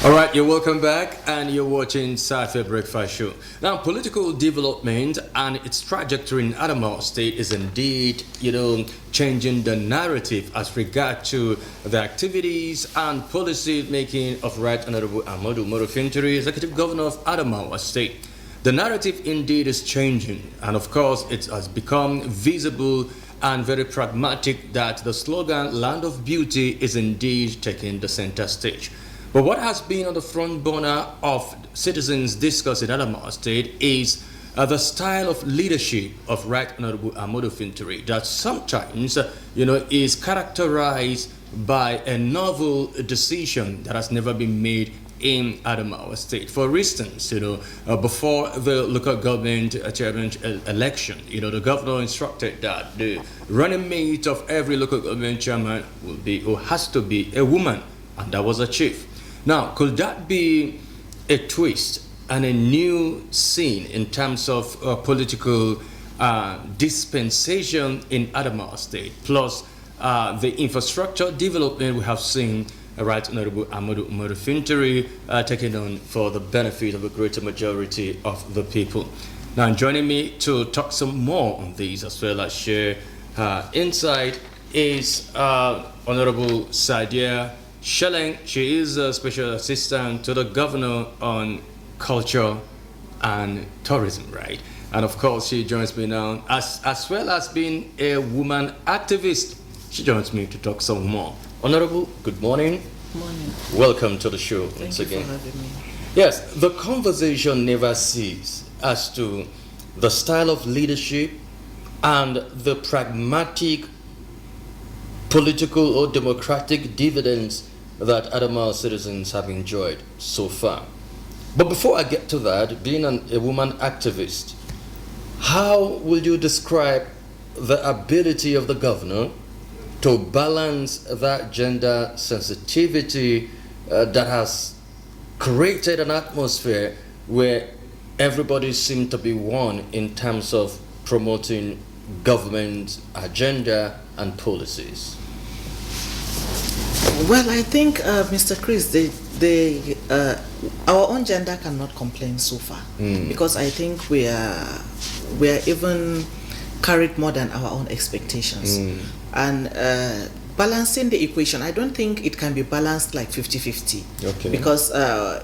All right, you're welcome back, and you're watching Safiya Breakfast Show. Now, political development and its trajectory in Adamawa State is indeed, changing the narrative as regard to the activities and policy making of Right Honorable Ahmadu Fintiri, Executive Governor of Adamawa State. The narrative indeed is changing, and of course, it has become visible and very pragmatic that the slogan "Land of Beauty" is indeed taking the center stage. But what has been on the front burner of citizens' discuss in Adamawa State is the style of leadership of Right Honorable Ahmadu Fintiri that sometimes, is characterized by a novel decision that has never been made in Adamawa State. For instance, before the local government chairman election, the governor instructed that the running mate of every local government chairman will be or has to be a woman, and that was a chief. Now, could that be a twist and a new scene in terms of political dispensation in Adamawa State, plus the infrastructure development we have seen Right Honorable Ahmadu Fintiri taking on for the benefit of a greater majority of the people? Now, joining me to talk some more on these as well as share insight is Honorable Safiya. She is a special assistant to the governor on culture and tourism, right? And of course, she joins me now as well as being a woman activist. She joins me to talk some more. Honorable, good morning. Good morning. Welcome to the show once Thank you again. for having me. Yes, the conversation never ceases as to the style of leadership and the pragmatic political or democratic dividends that Adamawa citizens have enjoyed so far. But before I get to that, being a woman activist, how will you describe the ability of the governor to balance that gender sensitivity that has created an atmosphere where everybody seems to be one in terms of promoting government agenda and policies? Well, I think, Mr. Chris, our own gender cannot complain so far, because I think we are even carried more than our own expectations. And balancing the equation, I don't think it can be balanced like 50-50. Okay. Because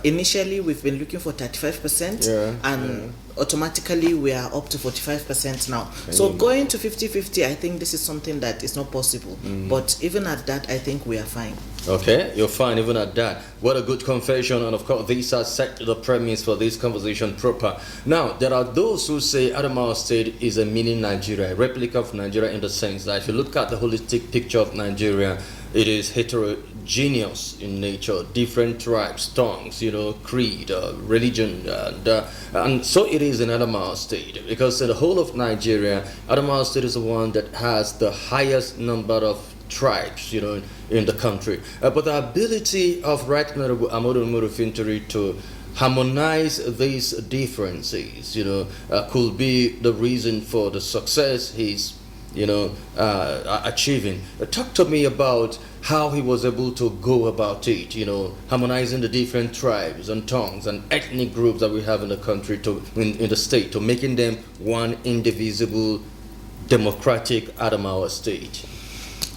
initially we've been looking for 35%, and automatically we are up to 45% now. So going to 50-50, I think this is something that is not possible. But even at that, I think we are fine. Okay, you're fine even at that. What a good confession, and of course these are set the premise for this conversation proper. Now, there are those who say Adamawa State is a mini Nigeria, a replica of Nigeria, in the sense that if you look at the holistic picture of Nigeria, it is heterogeneous in nature, different tribes, tongues, creed, religion, and so it is in Adamawa State, because in the whole of Nigeria, Adamawa State is the one that has the highest number of tribes, in the country. But the ability of Right Honorable Ahmadu Fintiri to harmonize these differences, could be the reason for the success he's, achieving. Talk to me about how he was able to go about it, harmonizing the different tribes and tongues and ethnic groups that we have in the country, in the state, to making them one indivisible, democratic Adamawa State.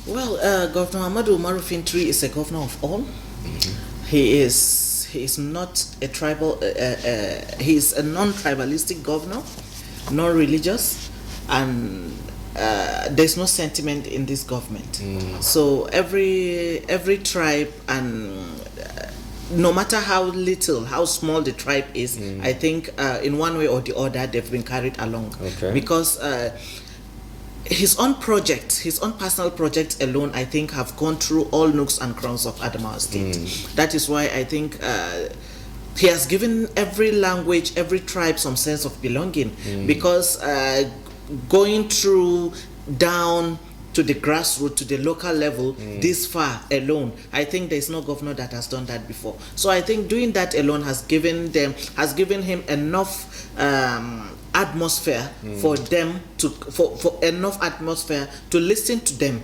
Well, Governor Ahmadu Fintiri is a governor of all. He is not a tribal. He is a non-tribalistic governor, non-religious, and there's no sentiment in this government. So every tribe, and no matter how little, how small the tribe is, I think in one way or the other they've been carried along. Okay. Because his own personal projects alone, I think, have gone through all nooks and crowns of Adamawa State. That is why I think he has given every language, every tribe some sense of belonging, because going through down to the grassroots, to the local level, this far alone, I think there's no governor that has done that before. So I think doing that alone has given him enough atmosphere for them to enough atmosphere to listen to them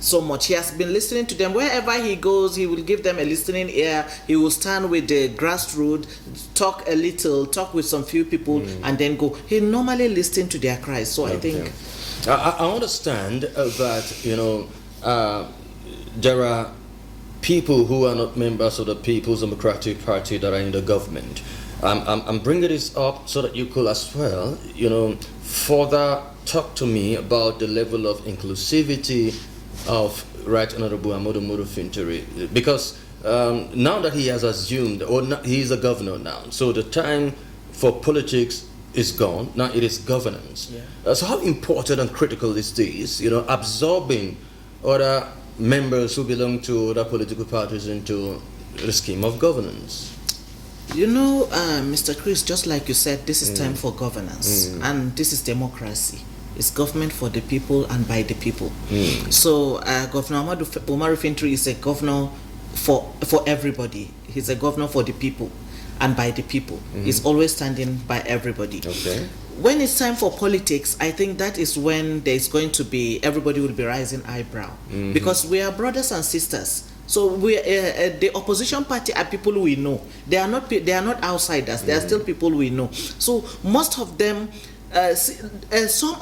so much. He has been listening to them. Wherever he goes, he will give them a listening ear. He will stand with the grassroots, talk a little, talk with some few people, and then go. He normally listens to their cries. So I think... I understand that, you know, there are people who are not members of the People's Democratic Party that are in the government. I'm bringing this up so that you could as well, you know, further talk to me about the level of inclusivity of Right Honorable Amodu Fintiri, because now that he has assumed, or he is a governor now, so the time for politics is gone. Now it is governance. So how important and critical is this, you know, absorbing other members who belong to other political parties into the scheme of governance? You know, Mr. Chris, just like you said, this is time for governance, and this is democracy. It's government for the people and by the people. So Governor Umaru Fintiri is a governor for everybody. He's a governor for the people and by the people. He's always standing by everybody. Okay. When it's time for politics, I think that is when there's going to be, everybody will be raising eyebrow, because we are brothers and sisters. So we, the opposition party are people we know. They are not outsiders. They are still people we know. So most of them, some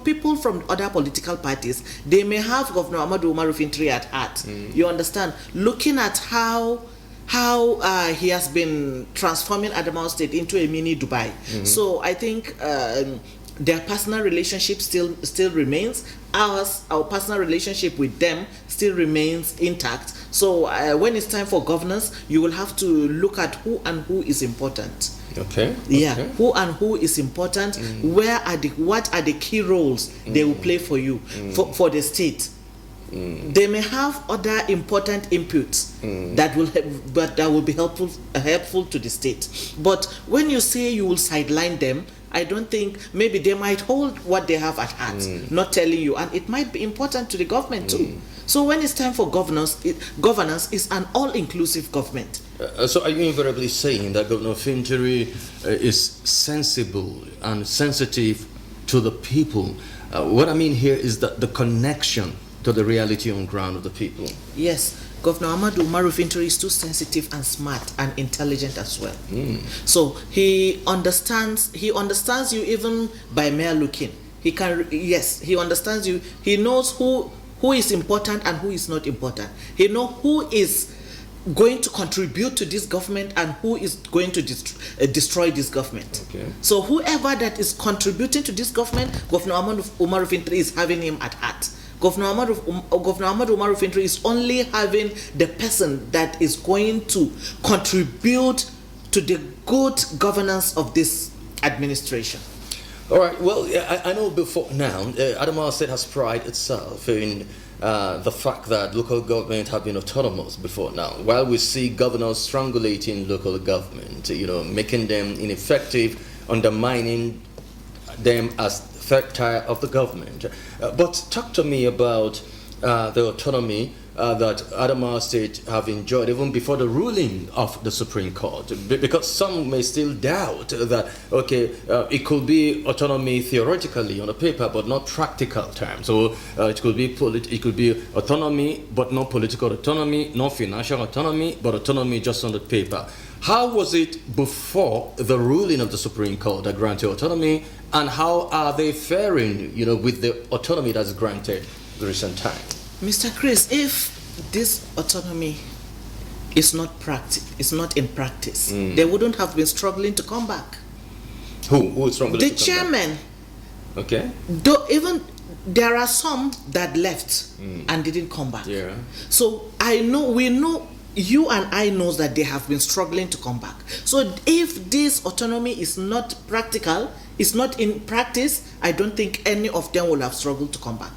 people from other political parties, they may have Governor Amodu Umaru Fintiri at heart. You understand? Looking at how he has been transforming Adamawa State into a mini Dubai. So I think their personal relationship still remains. Our personal relationship with them still remains intact. So when it's time for governance, you will have to look at who and who is important. Okay. Yeah, who and who is important. What are the key roles they will play for you, for the state. They may have other important inputs that will be helpful to the state. But when you say you will sideline them, I don't think, maybe they might hold what they have at heart, not telling you, and it might be important to the government too. So when it's time for governance is an all-inclusive government. So are you invariably saying that Governor Fintiri is sensible and sensitive to the people? What I mean here is that the connection to the reality on ground of the people. Yes, Governor Amodu Umaru Fintiri is too sensitive and smart and intelligent as well. So he understands you even by mere looking. He understands you. He knows who is important and who is not important. He knows who is going to contribute to this government and who is going to destroy this government. Okay. So whoever that is contributing to this government, Governor Umaru Fintiri is having him at heart. Governor Amodu Umaru Fintiri is only having the person that is going to contribute to the good governance of this administration. All right. Well, I know before now, Adamawa State has prided itself in the fact that local government have been autonomous before now. While we see governors strangulating local government, you know, making them ineffective, undermining them as third tier of the government. But talk to me about the autonomy that Adamawa State have enjoyed even before the ruling of the Supreme Court, because some may still doubt that, okay, it could be autonomy theoretically on the paper, but not practical terms. So it could be autonomy, but not political autonomy, not financial autonomy, but autonomy just on the paper. How was it before the ruling of the Supreme Court that granted autonomy, and how are they faring, you know, with the autonomy that's granted the recent time? Mr. Chris, if this autonomy is not in practice, they wouldn't have been struggling to come back. Who is struggling? The chairman. Okay. Though even there are some that left and didn't come back. Yeah. So we know. You and I knows that they have been struggling to come back. So if this autonomy is not practical, it's not in practice, I don't think any of them will have struggled to come back.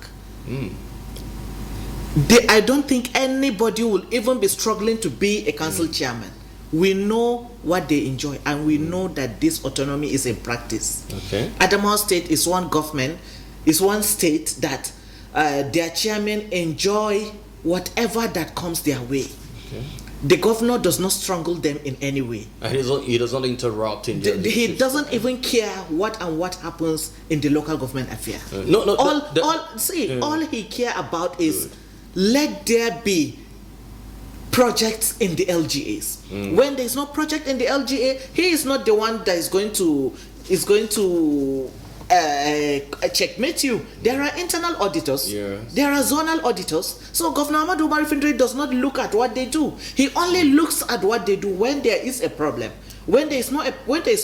I don't think anybody will even be struggling to be a council chairman. We know what they enjoy, and we know that this autonomy is in practice. Okay. Adamawa State is one state that their chairmen enjoy whatever that comes their way. Okay. The governor does not strangle them in any way. And he doesn't interrupt in their He doesn't even care what happens in the local government affair. All he care about is let there be projects in the LGAs. When there is no project in the LGA, he is not the one that is going to checkmate you. There are internal auditors. Yes. There are zonal auditors. So Governor Ahmadu Umar Fintiri does not look at what they do. He only looks at what they do when there is a problem. When there is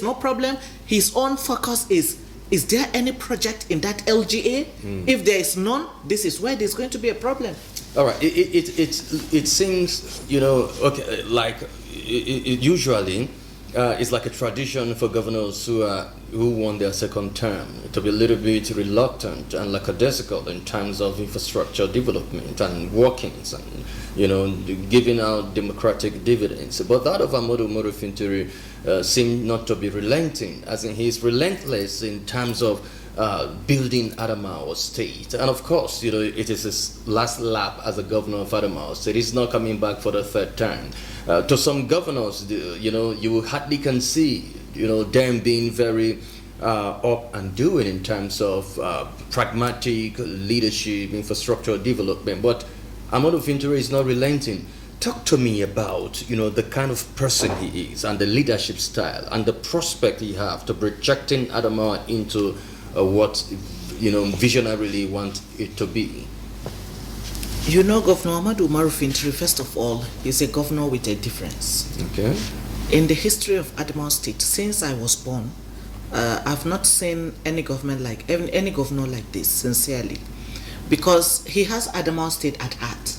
no problem, his own focus is there any project in that LGA? If there is none, this is where there's going to be a problem. All right. It seems, okay, like usually it's like a tradition for governors who won their second term to be a little bit reluctant and lackadaisical in terms of infrastructure development and workings and giving out democratic dividends. But that of Ahmadu Umar Fintiri seemed not to be relenting, as in he's relentless in terms of building Adamawa State. And of course, it is his last lap as a governor of Adamawa State. He's not coming back for the third term. To some governors, you hardly can see, them being very up and doing in terms of pragmatic leadership, infrastructure development. But Ahmadu Fintiri is not relenting. Talk to me about, the kind of person he is and the leadership style and the prospect he have to projecting Adamawa into what visionarily want it to be. Governor Ahmadu Umar Fintiri, first of all, is a governor with a difference. Okay. In the history of Adamawa State, since I was born, I've not seen any governor like this, sincerely, because he has Adamawa State at heart.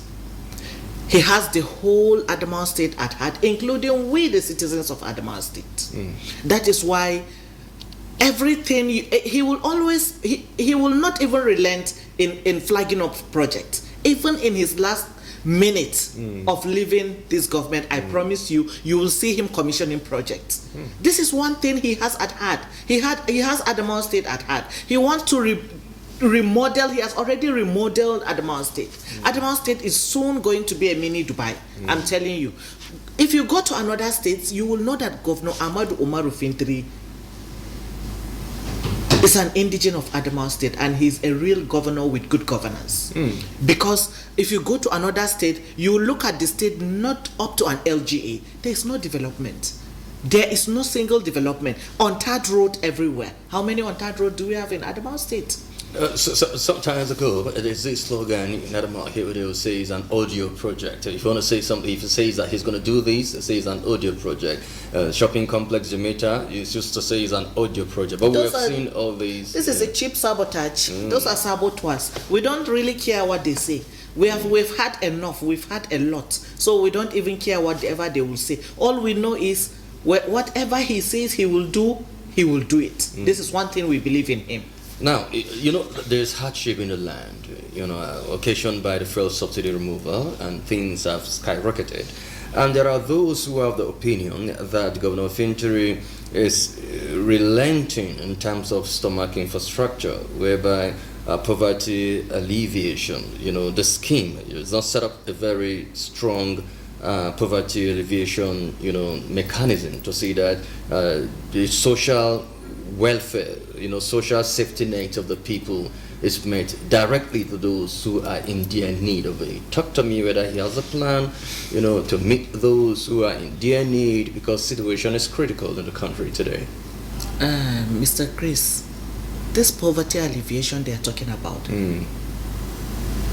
He has the whole Adamawa State at heart, including we, the citizens of Adamawa State. That is why everything he will always he will not even relent in flagging up projects. Even in his last minute of leaving this government, I promise you will see him commissioning projects. This is one thing he has at heart. He has Adamawa State at heart. He wants to remodel. He has already remodeled Adamawa State. Adamawa State is soon going to be a mini Dubai. I'm telling you. If you go to another states, you will know that Governor Ahmadu Umar Fintiri is an indigene of Adamawa State, and he's a real governor with good governance. Because if you go to another state, you look at the state not up to an LGA. There is no development. There is no single development. On-tarred road everywhere. How many on-tarred road do we have in Adamawa State? Sometimes ago, there's this slogan in Adamawa here where they will say it's an audio project. If you want to say something, if he says that he's going to do this, say it's an audio project. Shopping complex Jamaica, it's just to say it's an audio project. But we have seen all these. This is a cheap sabotage. Those are saboteurs. We don't really care what they say. We've had enough. We've had a lot. So we don't even care whatever they will say. All we know is whatever he says he will do it. This is one thing we believe in him. Now, there's hardship in the land, occasioned by the fuel subsidy removal, and things have skyrocketed. And there are those who have the opinion that Governor Fintiri is relenting in terms of stomach infrastructure, whereby poverty alleviation, the scheme is not set up a very strong poverty alleviation, mechanism to see that the social welfare, social safety net of the people is made directly to those who are in dear need of it. Talk to me whether he has a plan, to meet those who are in dear need, because situation is critical in the country today. Mr. Chris, this poverty alleviation they are talking about,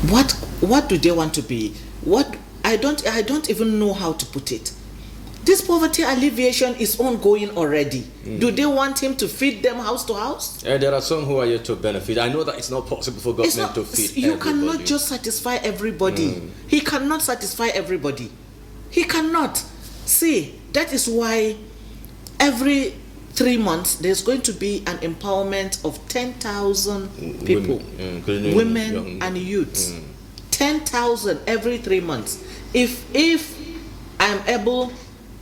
what do they want to be? I don't even know how to put it. This poverty alleviation is ongoing already. Do they want him to feed them house to house? There are some who are yet to benefit. I know that it's not possible for government to feed you everybody. Cannot just satisfy everybody. He cannot satisfy everybody. He cannot. See, that is why every 3 months there's going to be an empowerment of 10,000 people, women and youths. 10,000 every 3 months. If I'm able,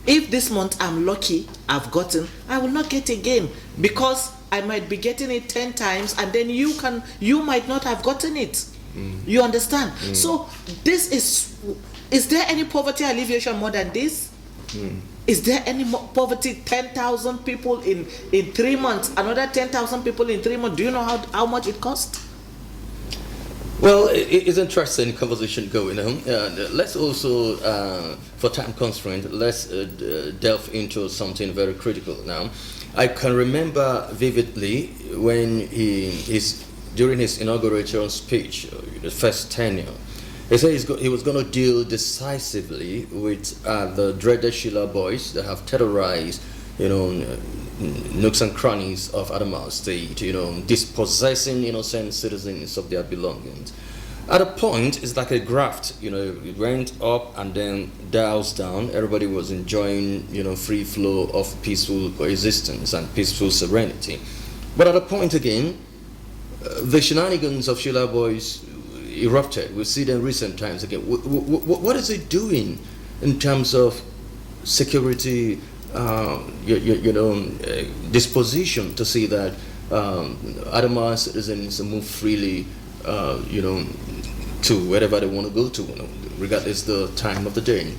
if this month I'm lucky, I will not get again, because I might be getting it 10 times, and then you might not have gotten it. You understand? So this is Is there any poverty alleviation more than this? Is there any poverty? 10,000 people in 3 months, another 10,000 people in 3 months. Do you know how much it costs? Well, it's interesting conversation going on. Let's also, for time constraint, let's delve into something very critical now. I can remember vividly when during his inauguration speech, the first tenure, he said he was going to deal decisively with the dreaded Sheila boys that have terrorized, nooks and crannies of Adamawa State, dispossessing innocent citizens of their belongings. At a point, it's like a graft, it went up and then dials down. Everybody was enjoying, free flow of peaceful coexistence and peaceful serenity. But at a point again, the shenanigans of Sheila boys erupted. We see them in recent times again. What is it doing in terms of security, disposition to see that Adamawa citizens move freely, to wherever they want to go to, regardless the time of the day?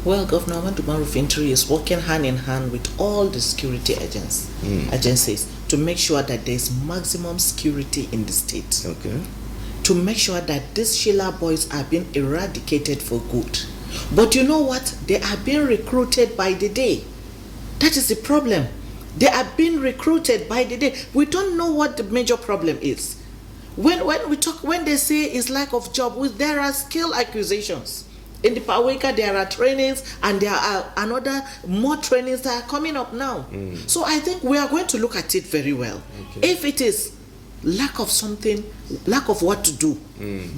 Well, Governor Adamawa Fintiri is working hand in hand with all the security agencies to make sure that there is maximum security in the state. Okay. To make sure that these Sheila boys are being eradicated for good. But you know what? They are being recruited by the day. That is the problem. They are being recruited by the day. We don't know what the major problem is. When they say it's lack of job, there are skill acquisitions. In the Paweka, there are trainings, and there are more trainings that are coming up now. So I think we are going to look at it very well. Okay. If it is lack of something, lack of what to do,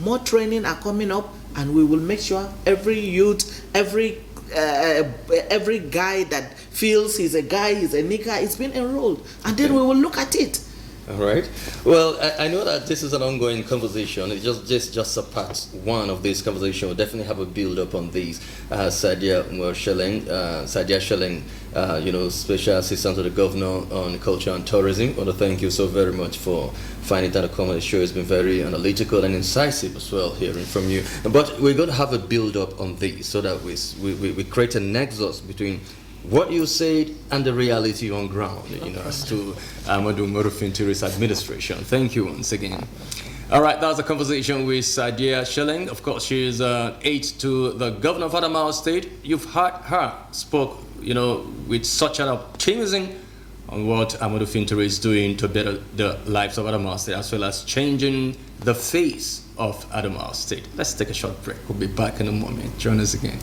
more training are coming up, and we will make sure every youth, every guy that feels he's a guy, he's a nigger, is being enrolled, and then we will look at it. All right. Well, I know that this is an ongoing conversation. It's just a part one of this conversation. We'll definitely have a build up on these. Safiya Shelling, Special Assistant to the Governor on Culture and Tourism. I want to thank you so very much for finding time to come on the show. It's been very analytical and incisive as well, hearing from you. But we're going to have a build up on these so that we create a nexus between what you said and the reality on ground, as to Adamawa Fintiri's administration. Thank you once again. All right, that was a conversation with Safiya Shelling. Of course, she is aide to the governor of Adamawa State. You've heard her spoke, with such an optimism on what Adamawa Fintiri is doing to better the lives of Adamawa State, as well as changing the face of Adamawa State. Let's take a short break. We'll be back in a moment. Join us again.